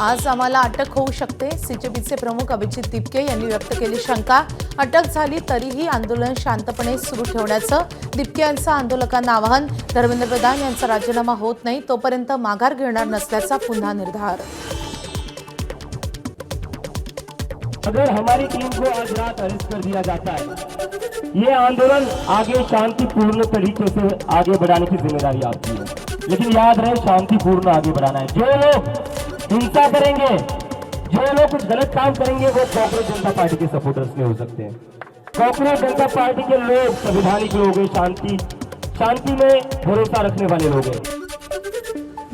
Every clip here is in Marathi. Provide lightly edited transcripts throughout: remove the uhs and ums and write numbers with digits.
आज आम्हाला अटक होऊ शकते, सीजेपीचे प्रमुख अभिजित दिपके यांनी व्यक्त केली शंका। अटक झाली तरीही आंदोलन शांतपणे सुरू ठेवण्याचं दिपके यांचं आंदोलकांना आवाहन। धर्मेंद्र प्रधान यांचा राजीनामा होत नाही तोपर्यंत माघार घेणार नसल्याचा पुन्हा निर्धार। अगर हमारी टीम को आज रात अरेस्ट कर दिया जाता है, ये आंदोलन आगे शांतिपूर्ण तरीके से आगे बढ़ाने की जिम्मेदारी आपकी है। लेकिन याद रहे, शांतिपूर्ण आगे बढ़ाना है। जो लोग हिंसा करेंगे, जो लोग कुछ गलत काम करेंगे, वो कॉकरोच जनता पार्टी के सपोर्टर्स में हो सकते हैं। कॉकरोच जनता पार्टी के लोग संवैधानिक लोग हैं, शांति में भरोसा रखने वाले लोग हैं।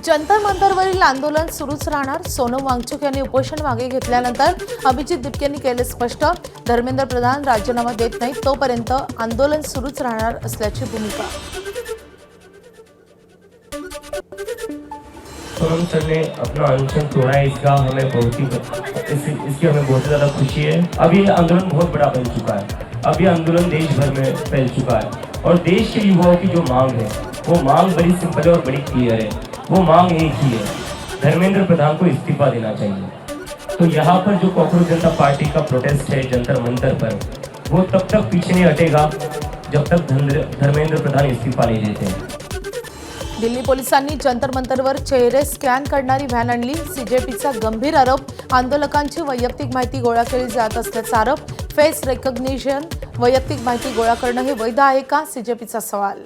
जंतर मंतरवरील आंदोलन सुरूच राहणार। सोनम वांगचुक यांनी उपोषण मागे घेतल्यानंतर अभिजित दिपके यांनी केले स्पष्ट, धर्मेंद्र प्रधान राजीनामा देत नाही तोपर्यंत आंदोलन सुरूच राहणार असल्याची भूमिका। सोनम सर ने अपना अनशन तोड़ा है, इसकी हमें बहुत ज़्यादा खुशी है। अब ये आंदोलन बहुत बड़ा बन चुका है, अब ये आंदोलन देश भर में फैल चुका है और देश के युवाओं की जो मांग है वो मांग बड़ी सिंपल है और बड़ी क्लियर है। वो मांग एक ही है, धर्मेंद्र प्रधान को इस्तीफा देना चाहिए। तो यहाँ पर जो कॉकरोच जनता पार्टी का प्रोटेस्ट है जंतर मंतर पर, वो तब तक पीछे नहीं हटेगा जब तक धर्मेंद्र प्रधान इस्तीफा नहीं देते। दिल्ली पोलिसांनी जंतर मंतरवर चेहरे स्कॅन करणारी व्हॅन आणली। सीजेपीचा गंभीर आरोप, आंदोलकांची वैयक्तिक माहिती गोळा केली जात असल्याचा आरोप। फेस रेकॉग्निशन वैयक्तिक माहिती गोळा करणं हे वैध आहे का, सीजेपीचा सवाल।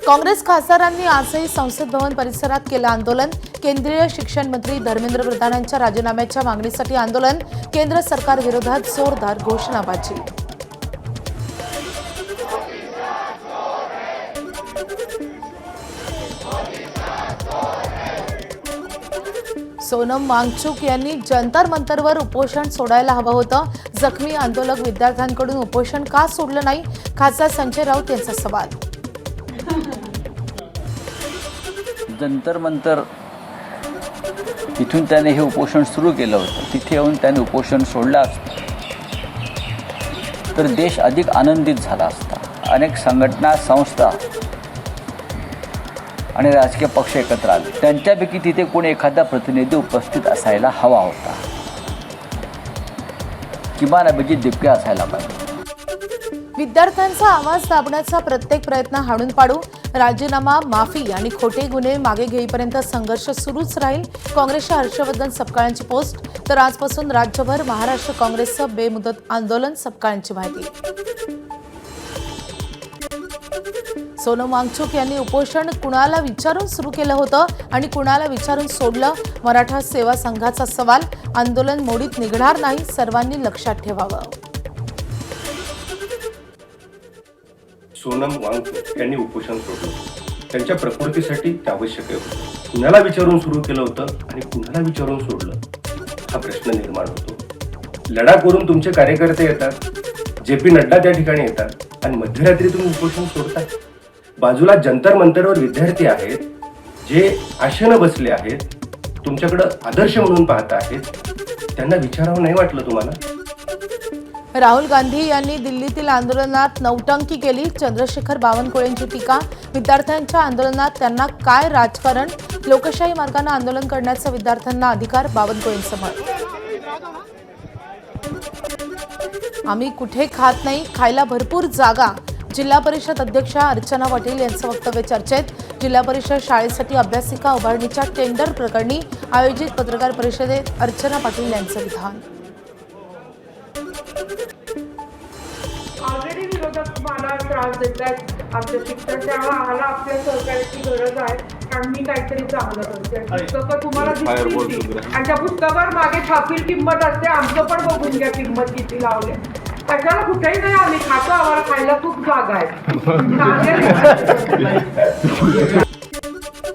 काँग्रेस खासदारांनी आजही संसद भवन परिसरात केलं आंदोलन। केंद्रीय शिक्षण मंत्री धर्मेंद्र प्रधानांच्या राजीनाम्याच्या मागणीसाठी आंदोलन। केंद्र सरकार विरोधात जोरदार घोषणाबाजी। सोनम वांगचुक यांनी जंतर मंतरवर उपोषण सोडायला हवं होतं। जखमी आंदोलक विद्यार्थ्यांकडून उपोषण का सोडलं नाही, खासदार संजय राऊत यांचा सवाल। जंतर मंतर तिथून त्याने हे उपोषण सुरू केलं होतं, तिथे येऊन त्याने उपोषण सोडलं असतं तर देश अधिक आनंदित झाला असता। अनेक संघटना, संस्था आणि राजकीय पक्ष एकत्र आले, त्यांच्यापैकी तिथे कोणी एखादा प्रतिनिधी उपस्थित असायला हवा होता, किमान अभिजित दिपके असायला पाहिजे। विद्यार्थ्यांचा आवाज दाबण्याचा प्रत्येक प्रयत्न हाणून पाडू, राजीनामा, माफी आणि खोटे गुन्हे मागे घेईपर्यंत संघर्ष सुरूच राहील। काँग्रेसच्या हर्षवर्धन सपकाळांची पोस्ट। तर आजपासून राज्यभर महाराष्ट्र काँग्रेसचं बेमुदत आंदोलन, सपकाळांची माहिती। सोनम वांगचुक यांनी उपोषण कुणाला विचारून सुरू केलं होतं आणि कुणाला विचारून सोडलं, मराठा सेवा संघाचा सवाल। आंदोलन मोडीत निघणार नाही, सर्वांनी लक्षात ठेवावं। सोनम वांगचुक यांनी उपोषण सोडलं, त्यांच्या प्रकृतीसाठी ते आवश्यक होतं। कुणाला विचारून सुरू केलं होतं आणि कुणाला विचारून सोडलं, हा प्रश्न निर्माण होतो। लढा करून तुमचे कार्यकर्ते येतात, JP नड्डा त्या ठिकाणी येतात आणि मध्यरात्री तुम्ही उपोषण सोडताय। बाजूला जंतर मंतरवर विद्यार्थी आहेत जे आशेनं बसले आहेत, तुमच्याकडे आदर्श म्हणून पाहत आहेत, त्यांना विचारावं नाही वाटलं तुम्हाला? राहुल गांधी यांनी दिल्लीतील आंदोलनात नौटंकी केली। चंद्रशेखर बावनकुळेंची टीका। विद्यार्थ्यांच्या आंदोलनात त्यांना काय राजकारण, लोकशाही मार्गाने आंदोलन करण्याचा विद्यार्थ्यांना अधिकार, बावनकुळेंचं मत। आम्ही कुठे खात नाही, खायला भरपूर जागा, जिल्हा परिषद अध्यक्षा अर्चना पाटील यांचं वक्तव्य चर्चेत। जिल्हा परिषद शाळेसाठी अभ्यासिका उभारणीच्या टेंडर प्रकरणी आयोजित पत्रकार परिषदेत अर्चना पाटील यांचं विधान। ऑलरेडी विरोधक मला त्रास देतात आमच्या शिक्षण, त्यामुळे आम्हाला आपल्या सहकार्याची गरज आहे कारण मी काहीतरी चांगलं करते। पुस्तकं तुम्हाला दिसतील आणि त्या पुस्तकावर मागे छापील किंमत असते, आमचं पण बघून घ्या किंमत किती लावले। कशाला कुठेही नाही, आम्ही खातो, आम्हाला खायला खूप जागा आहे।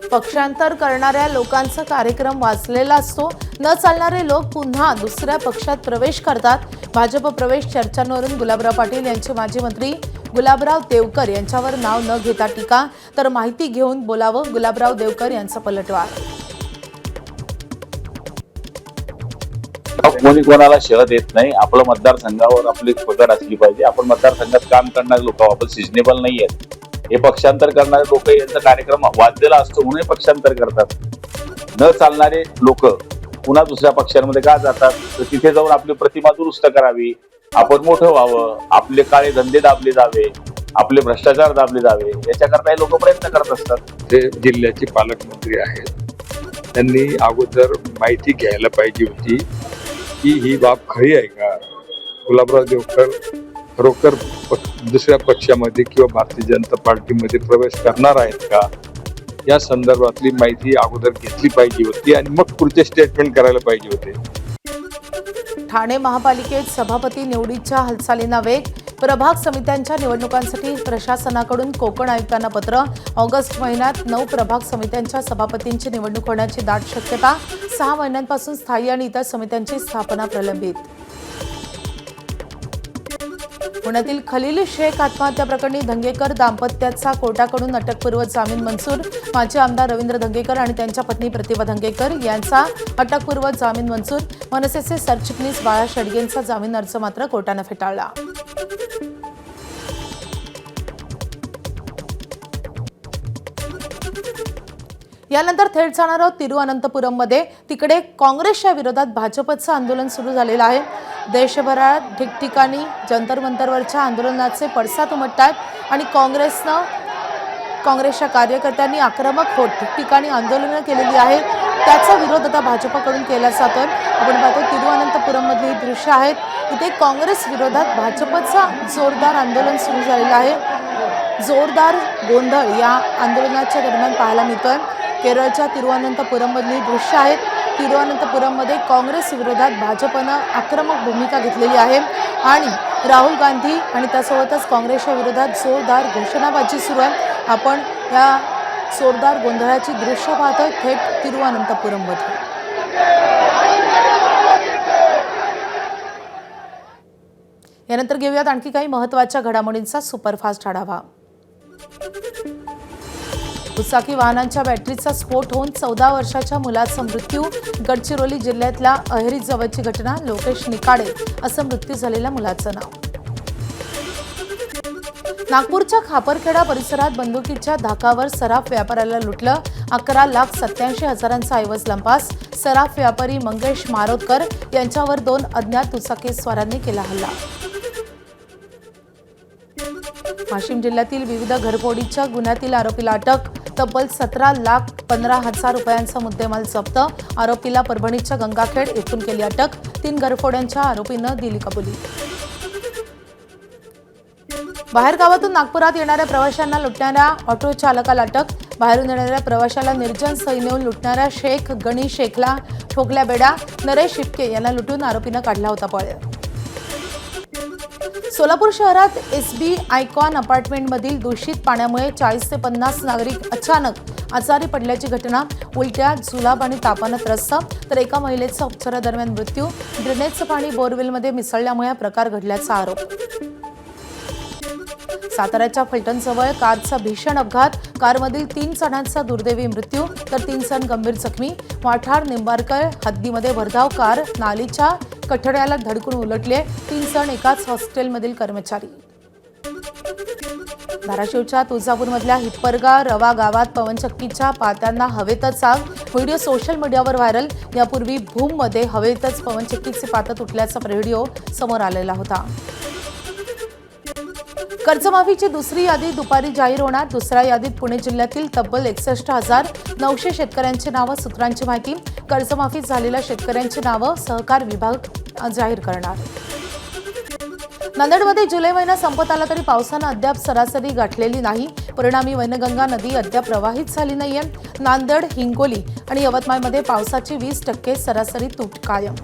पक्षांतर करणाऱ्या लोकांचा कार्यक्रम वाचलेला असतो, न चालणारे लोक पुन्हा दुसऱ्या पक्षात प्रवेश करतात। भाजप प्रवेश चर्चांवरून गुलाबराव पाटील यांचे माजी मंत्री गुलाबराव देवकर यांच्यावर नाव न घेता टीका, तर माहिती घेऊन बोलावं, गुलाबराव देवकर यांचा पलटवार। कोणी कोणाला शह देत नाही, आपलं मतदारसंघावर आपली पकड असली पाहिजे। आपण मतदारसंघात काम करणारे लोक, आपण सिजनेबल नाही आहेत। हे पक्षांतर करणारे लोक यांचा कार्यक्रम वाजलेला असतो म्हणून पक्षांतर करतात। न चालणारे लोक पुन्हा दुसऱ्या पक्षांमध्ये का जातात, तर तिथे जाऊन आपली प्रतिमा दुरुस्त करावी, आपण मोठं व्हावं, आपले काळे धंदे दाबले जावे, आपले भ्रष्टाचार दाबले जावे, याच्याकरता हे लोक प्रयत्न करत असतात. ते जिल्ह्याचे पालकमंत्री आहेत, त्यांनी अगोदर माहिती घ्यायला पाहिजे होती की ही बाब खरी आहे का, गुलाबराव देवकर खरोखर दुसऱ्या पक्षामध्ये किंवा भारतीय जनता पार्टीमध्ये प्रवेश करणार आहेत का, या संदर्भातली माहिती अगोदर घेतली पाहिजे होती आणि मग पुढचे स्टेटमेंट करायला पाहिजे होते. ठाणे महापालिकेत सभापती निवडीच्या हालचालींना वेग. प्रभाग समित्यांच्या निवडणुकांसाठी प्रशासनाकडून कोकण आयुक्तांना पत्र. ऑगस्ट महिन्यात 9 प्रभाग समित्यांच्या सभापतींची निवडणूक होण्याची दाट शक्यता. 6 महिन्यांपासून स्थायी आणि इतर समित्यांची स्थापना प्रलंबित. पुण्यातील खलील शेख आत्महत्या प्रकरणी धंगेकर दाम्पत्याचा कोर्टाकडून अटकपूर्व जामीन मंजूर. माजी आमदार रवींद्र धंगेकर आणि त्यांच्या पत्नी प्रतिभा धंगेकर यांचा अटकपूर्व जामीन मंजूर. मनसेचे सरचिटणीस बाळा शेडगेंचा जामीन अर्ज मात्र कोर्टानं फेटाळला. यानंतर थेट जाणार आहोत तिरुअनंतपुरममध्ये. तिकडे काँग्रेसच्या विरोधात भाजपचं आंदोलन सुरू झालेलं आहे. देशभरात ठिकठिकाणी जंतर मंतरवरच्या आंदोलनाचे पडसाद उमटतात आणि काँग्रेसच्या कार्यकर्त्यांनी आक्रमक होत ठिकठिकाणी आंदोलनं केलेली आहेत. त्याचा विरोध आता भाजपकडून केला जातोय. आपण पाहतो तिरुअनंतपुरममधली दृश्य आहेत. इथे काँग्रेस विरोधात भाजपचं जोरदार आंदोलन सुरू झालेलं आहे. जोरदार गोंधळ या आंदोलनाच्या दरम्यान पाहायला मिळतोय. केरळच्या तिरुअनंतपुरममधली दृश्य आहेत. तिरुअनंतपुरममध्ये काँग्रेस विरोधात भाजपनं आक्रमक भूमिका घेतलेली आहे आणि राहुल गांधी आणि त्यासोबतच काँग्रेसच्या विरोधात जोरदार घोषणाबाजी सुरू आहे. आपण या जोरदार गोंधळाची दृश्य पाहतोय थेट तिरुअनंतपुरममध्ये. यानंतर घेऊयात आणखी काही महत्त्वाच्या घडामोडींचा सुपरफास्ट आढावा. दुचाकी वाहनांच्या बॅटरीचा स्फोट होऊन 14 वर्षाच्या मुलाचा मृत्यू. गडचिरोली जिल्ह्यातल्या अहेरी जवळची घटना. लोकेश निकाडे असं मृत्यू झालेल्या मुलाचं नाव. नागपूरच्या खापरखेडा परिसरात बंदुकीच्या धाकावर सराफ व्यापाऱ्याला लुटलं. 11,87,000चा ऐवज लंपास. सराफ व्यापारी मंगेश मारोतकर यांच्यावर 2 अज्ञात दुचाकीस्वारांनी केला हल्ला. वाशिम जिल्ह्यातील विविध घरफोडीच्या गुन्ह्यातील आरोपीला अटक. तब्बल 17,15,000 रुपयांचा मुद्देमाल जप्त. आरोपीला परभणीच्या गंगाखेड येथून केली अटक. 3 घरफोड्यांच्या आरोपीनं दिली कबुली. बाहेरगावातून नागपुरात येणाऱ्या प्रवाशांना लुटणाऱ्या ऑटो चालकाला अटक. बाहेरून येणाऱ्या प्रवाशाला निर्जन सई नेऊन लुटणाऱ्या शेख गणी शेखला ठोकल्या बेड्या. नरेश शिपके यांना लुटून आरोपीनं काढला होता पळ. सोलापूर शहरात एसबी आयकॉन अपार्टमेंटमधील दूषित पाण्यामुळे 40 ते 50 नागरिक अचानक आजारी पडल्याची घटना. उलट्या, जुलाब आणि तापानं त्रस्त तर एका महिलेचा उपचारादरम्यान मृत्यू. ड्रेनेजचं पाणी बोरवेलमध्ये मिसळल्यामुळे हा प्रकार घडल्याचा आरोप. साताऱ्याच्या फलटणजवळ कारचा भीषण अपघात. कारमधील 3 जणांचा दुर्दैवी मृत्यू तर 3 जण गंभीर जखमी. वाठार निंबारकर हद्दीमध्ये भरधाव कार नालीच्या कठड्याला धडकून उलटले. 3 जण एकाच हॉस्टेलमधील कर्मचारी. धाराशिवच्या तुळजापूरमधल्या हिप्परगा रवा गावात पवनचक्कीच्या पात्यांना हवेतच आग. व्हिडिओ सोशल मीडियावर व्हायरल. यापूर्वी भूममध्ये हवेतच पवनचक्कीचे पातं तुटल्याचा व्हिडिओ समोर आलेला होता. कर्जमाफीची दुसरी यादी दुपारी जाहीर होणार. दुसऱ्या यादीत पुणे जिल्ह्यातील तब्बल 61,900 शेतकऱ्यांची नावं. सूत्रांची माहिती. कर्जमाफी झालेल्या शेतकऱ्यांची नावं सहकार विभाग जाहीर करणार. नांदेडमध्ये जुलै महिना संपत आला तरी पावसानं अद्याप सरासरी गाठलेली नाही. परिणामी वैनगंगा नदी अद्याप प्रवाहित झाली नाहीये. नांदेड, हिंगोली आणि यवतमाळमध्ये पावसाची 20% सरासरी तूट कायम.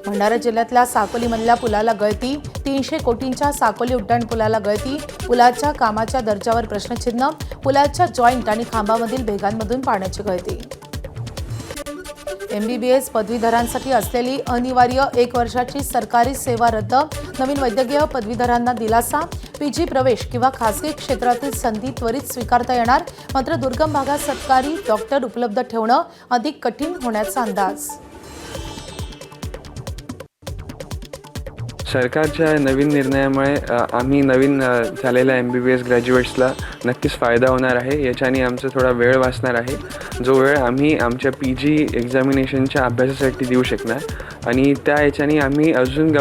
भंडारा जिल्ह्यातल्या साकोलीमधल्या पुलाला गळती. 300 कोटींच्या साकोली उड्डाण पुलाला गळती. पुलाच्या कामाच्या दर्जावर प्रश्नचिन्ह. पुलाच्या जॉईंट आणि खांबामधील भेगांमधून पाण्याची गळती. MBBS पदवीधरांसाठी असलेली अनिवार्य 1 वर्षाची सरकारी सेवा रद्द. नवीन वैद्यकीय पदवीधरांना दिलासा. PG प्रवेश किंवा खासगी क्षेत्रातील संधी त्वरित स्वीकारता येणार. मात्र दुर्गम भागात सरकारी डॉक्टर उपलब्ध ठेवणं अधिक कठीण होण्याचा अंदाज. सरकारच्या नवीन निर्णयामुळे आम्ही नवीन झालेल्या MBBS ग्रॅज्युएट्सला नक्कीच फायदा होणार आहे. याच्याने आमचा थोडा वेळ वाचणार आहे, जो वेळ आम्ही आमच्या PG एक्झामिनेशनच्या अभ्यासासाठी देऊ शकणार आणि त्या याच्याने आम्ही अजून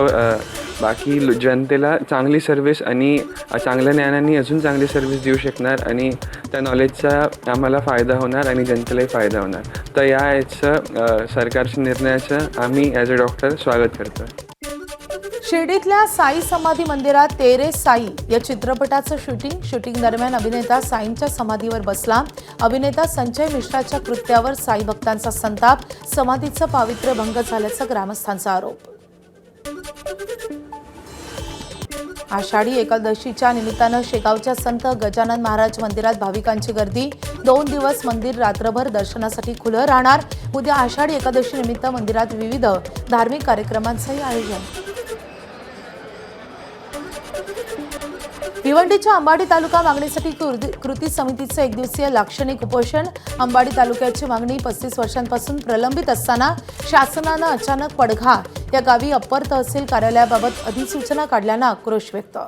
बाकी जनतेला चांगली सर्व्हिस आणि चांगल्या ज्ञानाने अजून चांगली सर्व्हिस देऊ शकणार आणि त्या नॉलेजचा आम्हाला फायदा होणार आणि जनतेलाही फायदा होणार. तर याचं सरकारच्या निर्णयाचं आम्ही ॲज अ डॉक्टर स्वागत करतो. शिर्डीतल्या साई समाधी मंदिरात तेरे साई या चित्रपटाचं शूटिंग दरम्यान अभिनेता साईंच्या समाधीवर बसला. अभिनेता संजय मिश्राच्या कृत्यावर साई भक्तांचा संताप. समाधीचं पावित्र्य भंग झाल्याचा ग्रामस्थांचा आरोप. आषाढी एकादशीच्या निमित्तानं शेगावच्या संत गजानन महाराज मंदिरात भाविकांची गर्दी. 2 दिवस मंदिर रात्रभर दर्शनासाठी खुलं राहणार. उद्या आषाढी एकादशी निमित्त मंदिरात विविध धार्मिक कार्यक्रमांचंही आयोजन. भिवंडीच्या अंबाडी तालुका मागणीसाठी कृती समितीचं 1 दिवसीय लाक्षणिक उपोषण. अंबाडी तालुक्याची मागणी 35 वर्षांपासून प्रलंबित असताना शासनानं अचानक पडघा या गावी अप्पर तहसील कार्यालयाबाबत अधिसूचना काढल्यानं आक्रोश व्यक्त.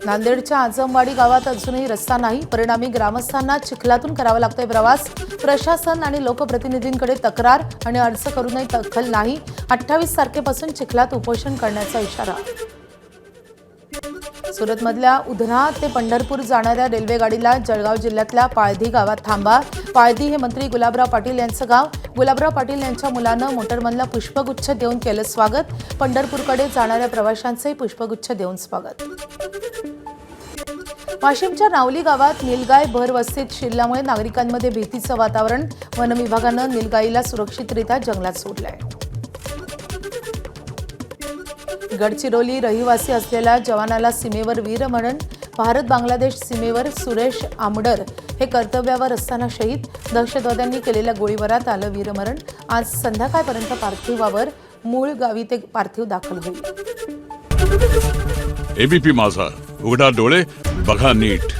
नांदेडच्या आजमवाडी गावात अजूनही रस्ता नाही. परिणामी ग्रामस्थांना चिखलातून करावा लागतोय प्रवास. प्रशासन आणि लोकप्रतिनिधींकडे तक्रार आणि अर्ज करूनही दखल नाही. 28 तारखेपासून चिखलात उपोषण करण्याचा इशारा. सुरतमधल्या उधना ते पंढरपूर जाणाऱ्या रेल्वे गाडीला जळगाव जिल्ह्यातल्या पाळधी गावात थांबा. पाळधी हे मंत्री गुलाबराव पाटील यांचं गाव. गुलाबराव पाटील यांच्या मुलानं मोटरमनला पुष्पगुच्छ देऊन केलं स्वागत. पंढरपूरकडे जाणाऱ्या प्रवाशांचंही पुष्पगुच्छ देऊन स्वागत. वाशिमच्या नावली गावात निलगाय भरवस्तीत शिरल्यामुळे नागरिकांमध्ये भीतीचं वातावरण. वनविभागानं निलगाईला सुरक्षितरित्या जंगलात सोडलंय. गडचिरोली रहिवासी असलेल्या जवानाला सीमेवर वीरमरण. भारत बांगलादेश सीमेवर सुरेश आमडर हे कर्तव्यावर असताना शहीद. दहशतवाद्यांनी केलेल्या गोळीबारात आलं वीरमरण. आज संध्याकाळपर्यंत पार्थिवावर मूळ गावी ते पार्थिव दाखल होईल. ABP माझा, उघडा डोळे बघा नीट.